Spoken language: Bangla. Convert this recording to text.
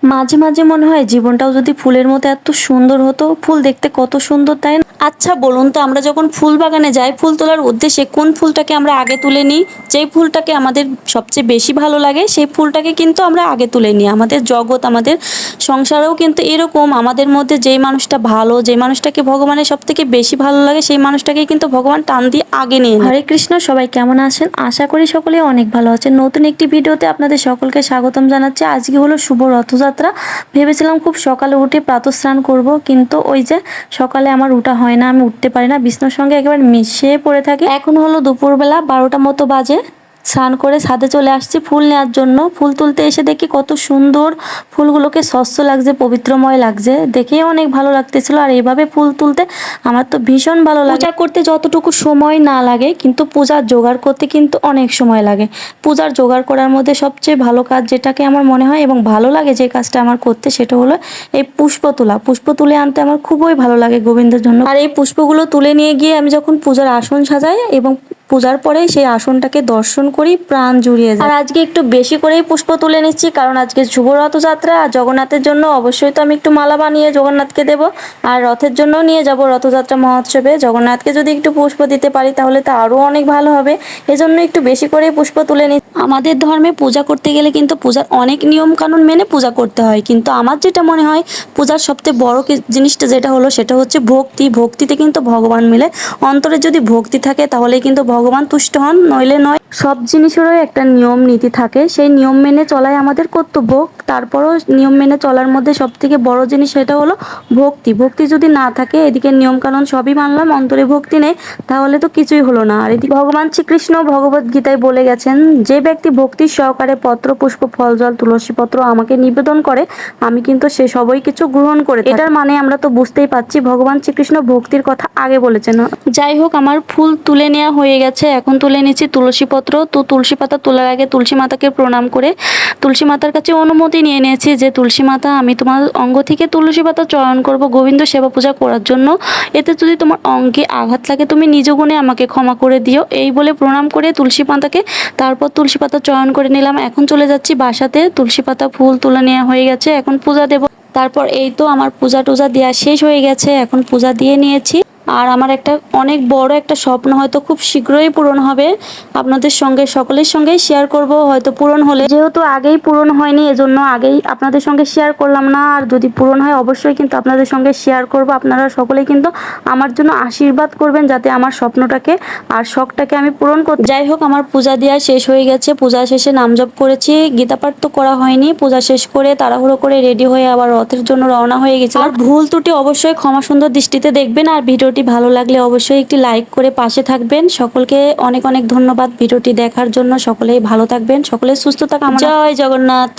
মাঝে মাঝে মনে হয় জীবনটাও যদি ফুলের মতো এত সুন্দর হতো। ফুল দেখতে কত সুন্দর, তাই না? আচ্ছা বলুন তো, আমরা যখন ফুল বাগানে যাই ফুল তোলার উদ্দেশ্যে কোন ফুলটাকে আমরা আগে তুলে নিই? যেই ফুলটাকে আমাদের সবচেয়ে বেশি ভালো লাগে সেই ফুলটাকে কিন্তু আমরা আগে তুলে নিই। আমাদের জগৎ, আমাদের সংসারেও কিন্তু এরকম। আমাদের মধ্যে যেই মানুষটা ভালো, যে মানুষটাকে ভগবানের সব থেকে বেশি ভালো লাগে, সেই মানুষটাকে কিন্তু ভগবান টান দিয়ে আগে নিয়ে নেয়। হরে কৃষ্ণ, সবাই কেমন আছেন? আশা করি সকলে অনেক ভালো আছেন। নতুন একটি ভিডিওতে আপনাদের সকলকে স্বাগতম জানাচ্ছি। আজকে হলো শুভ রথযাত্রা। ভেবেছিলাম খুব সকালে উঠে প্রাতঃস্নান করব, কিন্তু ওই যে সকালে আমার উঠা হয় না, আমি উঠতে পারি না, বিছানার সঙ্গে একেবারে মিশে পড়ে থাকি। এখন হলো দুপুরবেলা 12টা মতো বাজে। স্নান করে ছাদে চলে আসছি ফুল নেওয়ার জন্য। ফুল তুলতে এসে দেখি কত সুন্দর ফুলগুলোকে স্বচ্ছ লাগছে, পবিত্রময় লাগছে, দেখেই অনেক ভালো লাগতেছিল। আর এইভাবে ফুল তুলতে আমার তো ভীষণ ভালো লাগে। পূজা করতে যতটুকু সময় না লাগে, কিন্তু পূজার জোগাড় করতে কিন্তু অনেক সময় লাগে। পূজার জোগাড় করার মধ্যে সবচেয়ে ভালো কাজ যেটাকে আমার মনে হয় এবং ভালো লাগে যে কাজটা আমার করতে, সেটা হলো এই পুষ্প তোলা। পুষ্প তুলে আনতে আমার খুবই ভালো লাগে গোবিন্দের জন্য। আর এই পুষ্পগুলো তুলে নিয়ে গিয়ে আমি যখন পূজার আসন সাজাই এবং পূজার পরে সেই আসনটাকে দর্শন করি, প্রাণ জুড়িয়ে যায়। আর আজকে একটু বেশি করেই পুষ্প তুলে নিচ্ছি, কারণ আজকে শুভ রথযাত্রা। আর জগন্নাথের জন্য অবশ্যই তো আমি একটু মালা বানিয়ে জগন্নাথকে দেব, আর রথের জন্য নিয়ে যাব রথযাত্রা মহোৎসবে। জগন্নাথকে যদি একটু পুষ্প দিতে পারি তাহলে তো আরও অনেক ভালো হবে। এজন্য একটু বেশি করে পুষ্প তুলে নিচ্ছি। আমাদের ধর্মে পূজা করতে গেলে কিন্তু পূজার অনেক নিয়ম কানুন মেনে পূজা করতে হয়, কিন্তু আমার যেটা মনে হয় পূজার সবচেয়ে বড় জিনিসটা যেটা হলো সেটা হচ্ছে ভক্তি। ভক্তিতে কিন্তু ভগবান মিলে। অন্তরে যদি ভক্তি থাকে তাহলে কিন্তু ভগবান তুষ্ট হন, নইলে নয়। সব জিনিসেরও একটা নিয়ম নীতি থাকে, সেই নিয়ম মেনে চলাই আমাদের কর্তব্য। তারপরও নিয়ম মেনে চলার মধ্যে সব থেকে বড় জিনিস সেটা হলো ভক্তি। ভক্তি যদি না থাকে, এদিকে নিয়ম কানুন সবই মানলাম, অন্তরে ভক্তি নেই, তাহলে তো কিছুই হলো না। আর এদিকে ভগবান শ্রীকৃষ্ণ ভগবত গীতায় বলে গেছেন, যে ব্যক্তি ভক্তির সহকারে পত্র পুষ্প ফল জল তুলসী পত্র আমাকে নিবেদন করে, আমি কিন্তু সে সবই কিছু গ্রহণ করে। এটার মানে আমরা তো বুঝতেই পাচ্ছি ভগবান শ্রীকৃষ্ণ ভক্তির কথা আগে বলেছেন। যাই হোক, আমার ফুল তুলে নেওয়া হয়ে গেছে। এখন তুলে নিচ্ছি তুলসী পত্র। তো তুলসী পাতা তোলার আগে তুলসী মাতাকে প্রণাম করে তুলসী মাতার কাছে অনুমতি নিয়ে নিয়েছি যে তুলসী মাতা, আমি তোমার অঙ্গ থেকে তুলসী পাতা চয়ন করব গোবিন্দ সেবা পূজা করার জন্য। এতে যদি তোমার অঙ্গে আঘাত লাগে তুমি নিজ গুণে আমাকে ক্ষমা করে দিও, এই বলে প্রণাম করে তুলসী পাতাকে তারপর তুলসী পাতা চয়ন করে নিলাম। এখন চলে যাচ্ছি বাসাতে। তুলসী পাতা ফুল তুলে নেওয়া হয়ে গেছে, এখন পূজা দেব। তারপর এই তো আমার পূজা টুজা দেওয়া শেষ হয়ে গেছে, এখন পূজা দিয়ে নিয়েছি। আর আমার একটা অনেক বড় একটা স্বপ্ন হয়তো খুব শীঘ্রই পূরণ হবে, আপনাদের সঙ্গে সকলের সঙ্গে শেয়ার করব। হয়তো পূরণ হলে, যেহেতু আগেই পূরণ হয়নি এজন্য আগেই আপনাদের সঙ্গে শেয়ার করলাম না। আর যদি পূরণ হয় অবশ্যই কিন্তু আপনাদের সঙ্গে শেয়ার করব। আপনারা সকলেই কিন্তু আমার জন্য আশীর্বাদ করবেন যাতে আমার স্বপ্নটাকে আর শখটাকে আমি পূরণ করতে। যাই হোক, আমার পূজা দেওয়া শেষ হয়ে গেছে। পূজা শেষে নাম জপ করেছি, গীতা পাঠ তো করা হয়নি। পূজা শেষ করে তাড়াহুড়ো করে রেডি হয়ে আবার রথের জন্য রওনা হয়ে গেছে। আর ভুল ত্রুটি অবশ্যই ক্ষমা সুন্দর দৃষ্টিতে দেখবেন। আর ভিডিওটি ভালো লাগলে অবশ্যই একটি লাইক করে পাশে থাকবেন। সকলকে অনেক অনেক ধন্যবাদ ভিডিওটি দেখার জন্য। সকলেই ভালো থাকবেন, সকলে সুস্থ থাকুন। জয় জগন্নাথ।